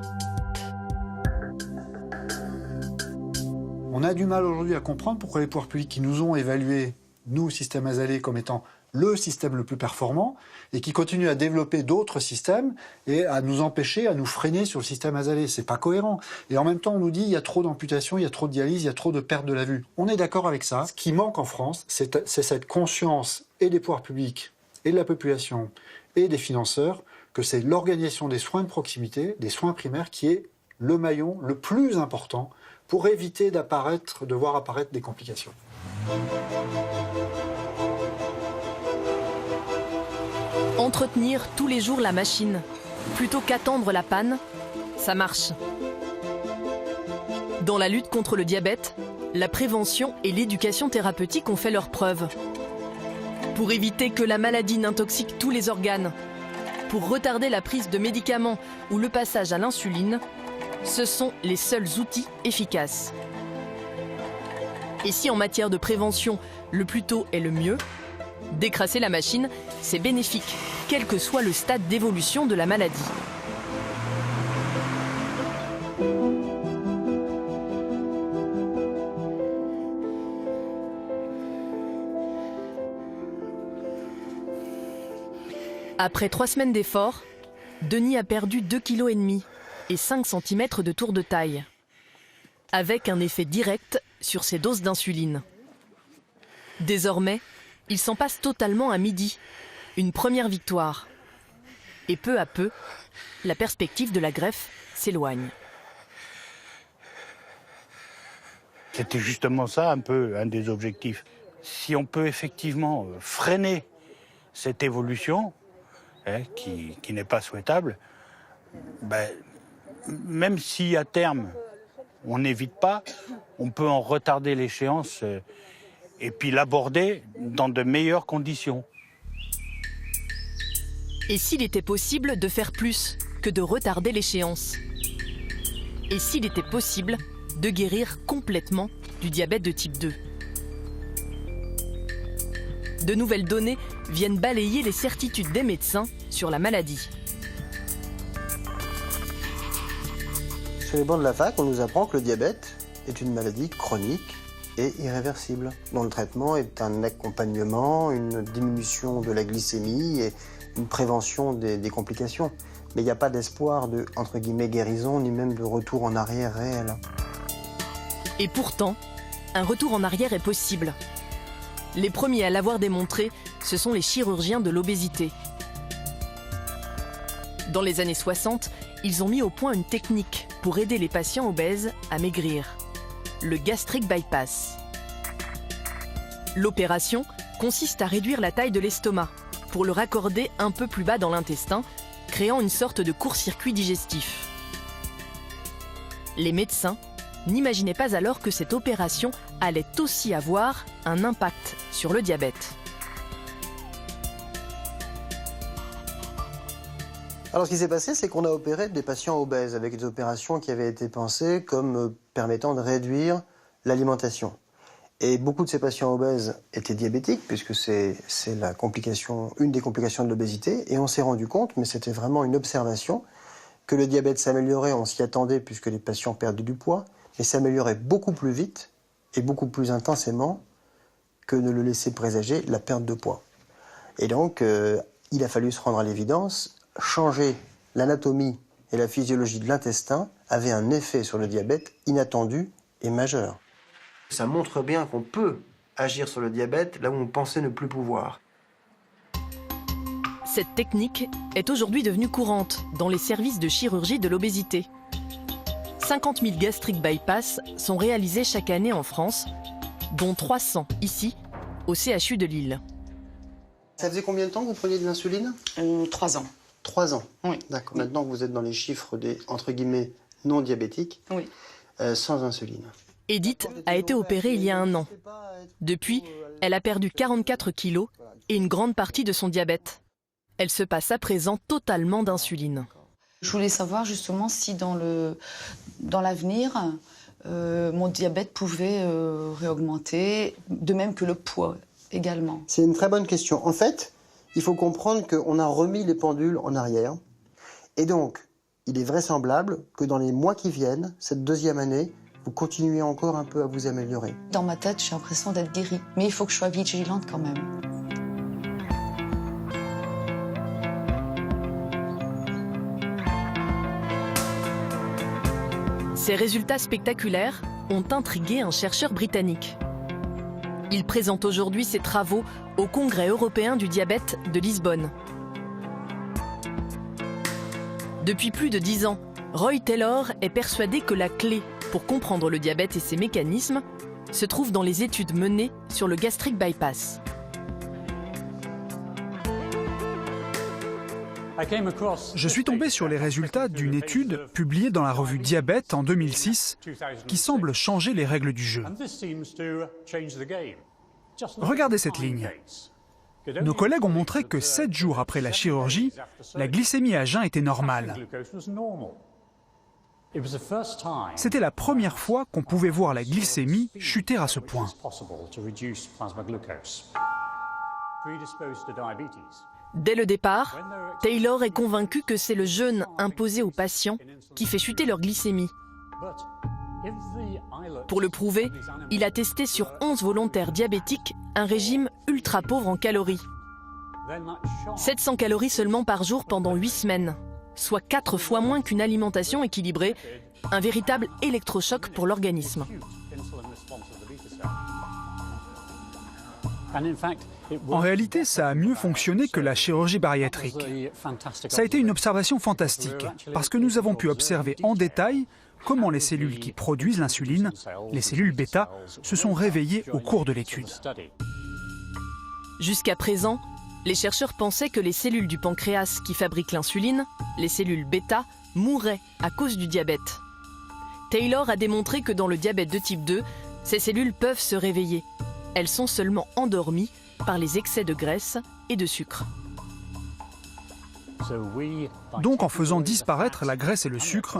On a du mal aujourd'hui à comprendre pourquoi les pouvoirs publics qui nous ont évalués, nous, système Azalée, comme étant le système le plus performant, et qui continuent à développer d'autres systèmes et à nous empêcher, à nous freiner sur le système Azalée. C'est pas cohérent. Et en même temps, on nous dit il y a trop d'amputations, il y a trop de dialyse, il y a trop de perte de la vue. On est d'accord avec ça. Ce qui manque en France, c'est cette conscience et des pouvoirs publics, et de la population, et des financeurs, que c'est l'organisation des soins de proximité, des soins primaires, qui est le maillon le plus important pour éviter de voir apparaître des complications. Entretenir tous les jours la machine, plutôt qu'attendre la panne, ça marche. Dans la lutte contre le diabète, la prévention et l'éducation thérapeutique ont fait leurs preuves. Pour éviter que la maladie n'intoxique tous les organes, pour retarder la prise de médicaments ou le passage à l'insuline, ce sont les seuls outils efficaces. Et si en matière de prévention, le plus tôt est le mieux, décrasser la machine, c'est bénéfique, quel que soit le stade d'évolution de la maladie. Après 3 semaines d'efforts, Denis a perdu 2,5 kg et 5 cm de tour de taille. Avec un effet direct sur ses doses d'insuline. Désormais, il s'en passe totalement à midi. Une première victoire. Et peu à peu, la perspective de la greffe s'éloigne. C'était justement ça un peu un des objectifs. Si on peut effectivement freiner cette évolution, qui n'est pas souhaitable, même si à terme on n'évite pas, on peut en retarder l'échéance et puis l'aborder dans de meilleures conditions. Et s'il était possible de faire plus que de retarder l'échéance? Et s'il était possible de guérir complètement du diabète de type 2? De nouvelles données viennent balayer les certitudes des médecins sur la maladie. Sur les bancs de la fac, on nous apprend que le diabète est une maladie chronique et irréversible, dont le traitement est un accompagnement, une diminution de la glycémie et une prévention des complications. Mais il n'y a pas d'espoir de, entre guillemets, guérison, ni même de retour en arrière réel. Et pourtant, un retour en arrière est possible. Les premiers à l'avoir démontré, ce sont les chirurgiens de l'obésité. Dans les années 60, ils ont mis au point une technique pour aider les patients obèses à maigrir. Le gastric bypass. L'opération consiste à réduire la taille de l'estomac pour le raccorder un peu plus bas dans l'intestin, créant une sorte de court-circuit digestif. Les médecins n'imaginaient pas alors que cette opération allait aussi avoir un impact sur le diabète. Alors ce qui s'est passé, c'est qu'on a opéré des patients obèses avec des opérations qui avaient été pensées comme permettant de réduire l'alimentation. Et beaucoup de ces patients obèses étaient diabétiques, puisque c'est la complication, une des complications de l'obésité. Et on s'est rendu compte, mais c'était vraiment une observation, que le diabète s'améliorait, on s'y attendait puisque les patients perdaient du poids, mais s'améliorait beaucoup plus vite et beaucoup plus intensément que ne le laissait présager la perte de poids. Et donc, il a fallu se rendre à l'évidence, changer l'anatomie et la physiologie de l'intestin avait un effet sur le diabète inattendu et majeur. Ça montre bien qu'on peut agir sur le diabète là où on pensait ne plus pouvoir. Cette technique est aujourd'hui devenue courante dans les services de chirurgie de l'obésité. 50 000 gastric bypass sont réalisés chaque année en France, dont 300 ici, au CHU de Lille. Ça faisait combien de temps que vous preniez de l'insuline 3 ans. 3 ans. Oui. D'accord. Oui. Maintenant que vous êtes dans les chiffres des, entre guillemets, non diabétiques, oui. Sans insuline. Edith a été opérée il y a 1 an. Depuis, elle a perdu 44 kilos et une grande partie de son diabète. Elle se passe à présent totalement d'insuline. Je voulais savoir justement si dans l'avenir, mon diabète pouvait réaugmenter, de même que le poids également. C'est une très bonne question. En fait, il faut comprendre qu'on a remis les pendules en arrière. Et donc, il est vraisemblable que dans les mois qui viennent, cette deuxième année, vous continuez encore un peu à vous améliorer. Dans ma tête, j'ai l'impression d'être guérie. Mais il faut que je sois vigilante quand même. Ces résultats spectaculaires ont intrigué un chercheur britannique. Il présente aujourd'hui ses travaux au Congrès européen du diabète de Lisbonne. Depuis plus de 10 ans, Roy Taylor est persuadé que la clé pour comprendre le diabète et ses mécanismes se trouve dans les études menées sur le gastric bypass. Je suis tombé sur les résultats d'une étude publiée dans la revue Diabète en 2006 qui semble changer les règles du jeu. Regardez cette ligne. Nos collègues ont montré que 7 jours après la chirurgie, la glycémie à jeun était normale. C'était la première fois qu'on pouvait voir la glycémie chuter à ce point. Dès le départ, Taylor est convaincu que c'est le jeûne imposé aux patients qui fait chuter leur glycémie. Pour le prouver, il a testé sur 11 volontaires diabétiques un régime ultra pauvre en calories. 700 calories seulement par jour pendant 8 semaines, soit 4 fois moins qu'une alimentation équilibrée, un véritable électrochoc pour l'organisme. En réalité, ça a mieux fonctionné que la chirurgie bariatrique. Ça a été une observation fantastique, parce que nous avons pu observer en détail comment les cellules qui produisent l'insuline, les cellules bêta, se sont réveillées au cours de l'étude. Jusqu'à présent, les chercheurs pensaient que les cellules du pancréas qui fabriquent l'insuline, les cellules bêta, mourraient à cause du diabète. Taylor a démontré que dans le diabète de type 2, ces cellules peuvent se réveiller. Elles sont seulement endormies par les excès de graisse et de sucre. Donc en faisant disparaître la graisse et le sucre,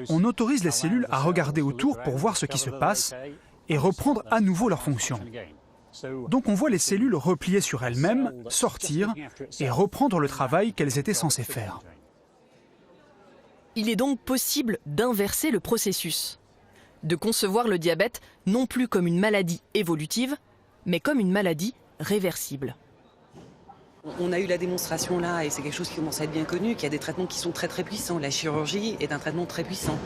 on autorise les cellules à regarder autour pour voir ce qui se passe et reprendre à nouveau leur fonction. Donc on voit les cellules replier sur elles-mêmes, sortir et reprendre le travail qu'elles étaient censées faire. Il est donc possible d'inverser le processus, de concevoir le diabète non plus comme une maladie évolutive, mais comme une maladie réversible. On a eu la démonstration là, et c'est quelque chose qui commence à être bien connu, qu'il y a des traitements qui sont très très puissants. La chirurgie est un traitement très puissant.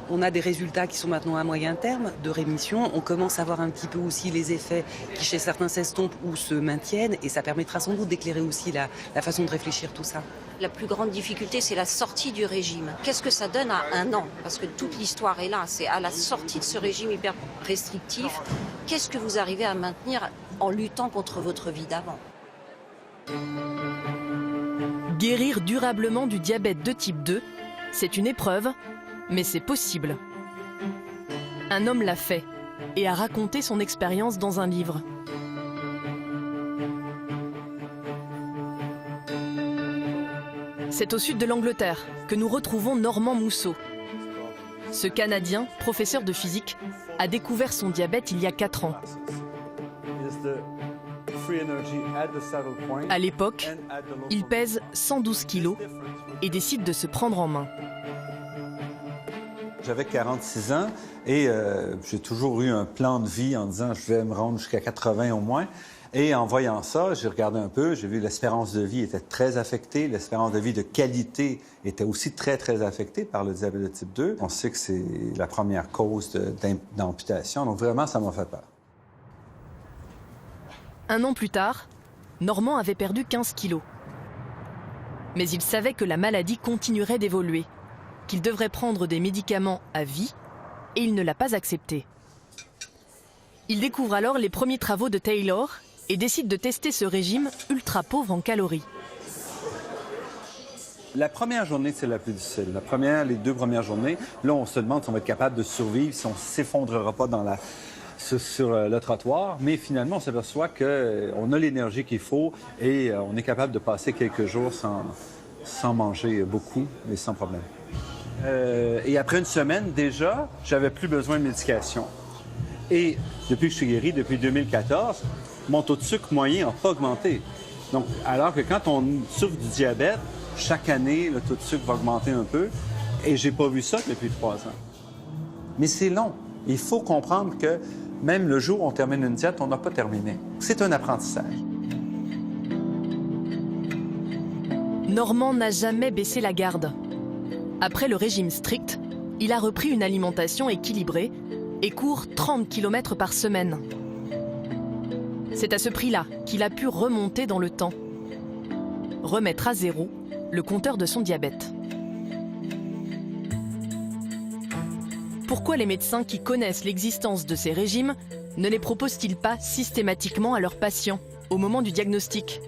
On a des résultats qui sont maintenant à moyen terme de rémission. On commence à voir un petit peu aussi les effets qui chez certains s'estompent ou se maintiennent, et ça permettra sans doute d'éclairer aussi la façon de réfléchir tout ça. La plus grande difficulté, c'est la sortie du régime. Qu'est-ce que ça donne à 1 an? Parce que toute l'histoire est là, c'est à la sortie de ce régime hyper restrictif. Qu'est-ce que vous arrivez à maintenir en luttant contre votre vie d'avant? Guérir durablement du diabète de type 2, c'est une épreuve, mais c'est possible. Un homme l'a fait et a raconté son expérience dans un livre. C'est au sud de l'Angleterre que nous retrouvons Normand Mousseau. Ce Canadien, professeur de physique, a découvert son diabète il y a 4 ans. À l'époque, il pèse 112 kilos et décide de se prendre en main. J'avais 46 ans et j'ai toujours eu un plan de vie en disant je vais me rendre jusqu'à 80 au moins. Et en voyant ça, j'ai regardé un peu, j'ai vu l'espérance de vie était très affectée, l'espérance de vie de qualité était aussi très, très affectée par le diabète de type 2. On sait que c'est la première cause d'amputation, donc vraiment, ça m'a fait peur. 1 an plus tard, Normand avait perdu 15 kilos. Mais il savait que la maladie continuerait d'évoluer, qu'il devrait prendre des médicaments à vie, et il ne l'a pas accepté. Il découvre alors les premiers travaux de Taylor et décide de tester ce régime ultra pauvre en calories. La première journée, c'est la plus difficile. Les 2 premières journées, là, on se demande si on va être capable de survivre, si on ne s'effondrera pas sur le trottoir. Mais finalement, on s'aperçoit qu'on a l'énergie qu'il faut et on est capable de passer quelques jours sans manger beaucoup, mais sans problème. Et après 1 semaine, déjà, j'avais plus besoin de médication. Et depuis que je suis guéri, depuis 2014, mon taux de sucre moyen n'a pas augmenté. Donc, alors que quand on souffre du diabète, chaque année, le taux de sucre va augmenter un peu. Et j'ai pas vu ça depuis 3 ans. Mais c'est long. Il faut comprendre que même le jour où on termine une diète, on n'a pas terminé. C'est un apprentissage. Normand n'a jamais baissé la garde. Après le régime strict, il a repris une alimentation équilibrée et court 30 km par semaine. C'est à ce prix-là qu'il a pu remonter dans le temps. Remettre à 0 le compteur de son diabète. Pourquoi les médecins qui connaissent l'existence de ces régimes ne les proposent-ils pas systématiquement à leurs patients au moment du diagnostic?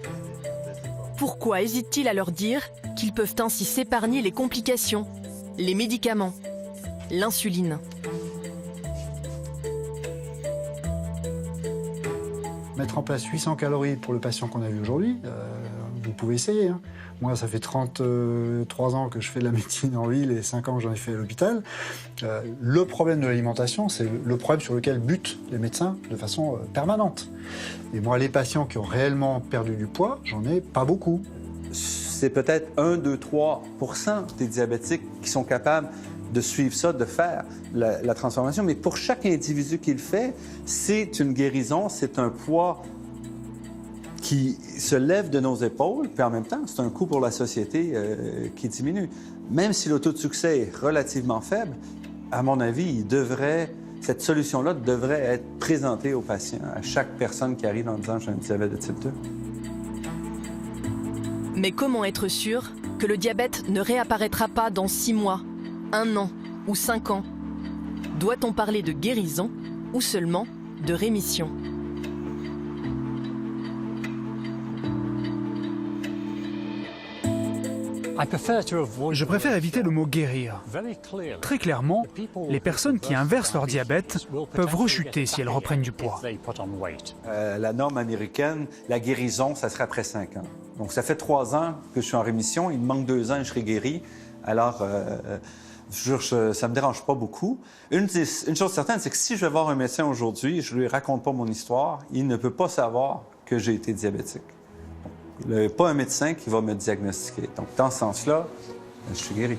Pourquoi hésitent-ils à leur dire qu'ils peuvent ainsi s'épargner les complications, les médicaments, l'insuline? Mettre en place 800 calories pour le patient qu'on a vu aujourd'hui, vous pouvez essayer. Hein. Moi, ça fait 33 ans que je fais de la médecine en ville et 5 ans que j'en ai fait à l'hôpital. Le problème de l'alimentation, c'est le problème sur lequel butent les médecins de façon permanente. Et moi, les patients qui ont réellement perdu du poids, j'en ai pas beaucoup. C'est peut-être 1, 2, 3% des diabétiques qui sont capables de suivre ça, de faire la transformation. Mais pour chaque individu qui le fait, c'est une guérison, c'est un poids qui se lève de nos épaules, puis en même temps, c'est un coût pour la société qui diminue. Même si le taux de succès est relativement faible, à mon avis, il devrait Cette solution-là devrait être présentée aux patients, à chaque personne qui arrive en disant « j'ai un diabète de type 2 ». Mais comment être sûr que le diabète ne réapparaîtra pas dans 6 mois, 1 an ou 5 ans? Doit-on parler de guérison ou seulement de rémission? Je préfère éviter le mot guérir. Très clairement, les personnes qui inversent leur diabète peuvent rechuter si elles reprennent du poids. La norme américaine, la guérison, ça serait après 5 ans. Donc ça fait 3 ans que je suis en rémission, il me manque 2 ans et je serai guéri. Alors, ça ne me dérange pas beaucoup. Une chose certaine, c'est que si je vais voir un médecin aujourd'hui, je ne lui raconte pas mon histoire, il ne peut pas savoir que j'ai été diabétique. Il n'y a pas un médecin qui va me diagnostiquer. Donc, dans ce sens-là, je suis guéri.